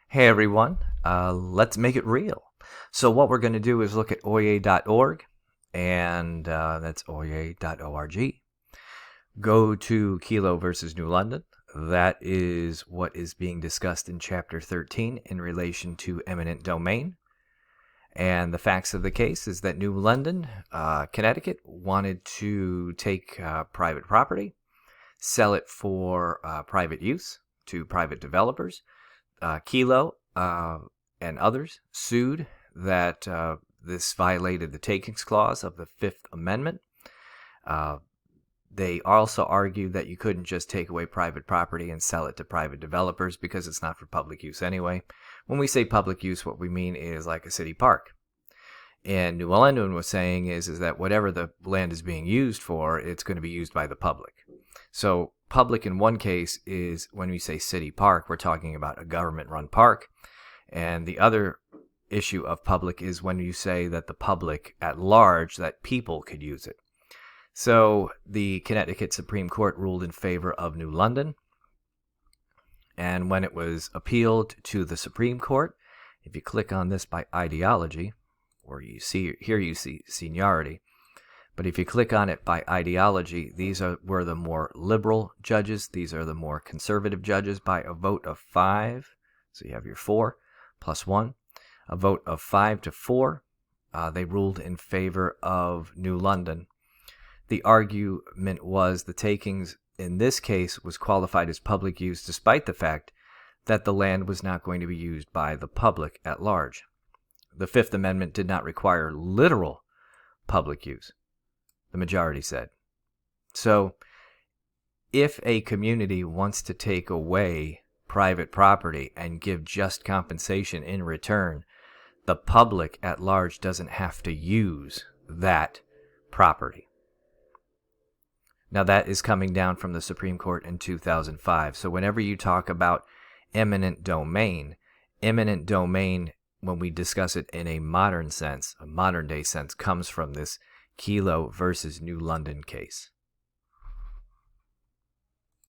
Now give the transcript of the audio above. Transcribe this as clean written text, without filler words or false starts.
Hey everyone, let's make it real. So what we're going to do is look at oye.org, and that's oye.org. Go to Kelo versus New London. That is what is being discussed in Chapter 13 in relation to eminent domain. And the facts of the case is that New London, Connecticut, wanted to take private property, sell it for private use to private developers. Kelo and others sued that this violated the takings clause of the Fifth Amendment. They also argued that you couldn't just take away private property and sell it to private developers because it's not for public use anyway. When we say public use, what we mean is like a city park. And New London was saying is that whatever the land is being used for, it's going to be used by the public. So public in one case is when we say city park, we're talking about a government-run park. And the other issue of public is when you say that the public at large, that people could use it. So the Connecticut Supreme Court ruled in favor of New London. And when it was appealed to the Supreme Court, if you click on this by ideology, or you see seniority, but if you click on it by ideology, were the more liberal judges. These are the more conservative judges by a vote of 5. So you have your 4 plus 1. A vote of 5 to 4. They ruled in favor of New London. The argument was the takings in this case was qualified as public use despite the fact that the land was not going to be used by the public at large. The Fifth Amendment did not require literal public use, the majority said. So if a community wants to take away private property and give just compensation in return, the public at large doesn't have to use that property. Now that is coming down from the Supreme Court in 2005. So whenever you talk about eminent domain, when we discuss it in a modern sense, a modern day sense, comes from this Kelo versus New London case.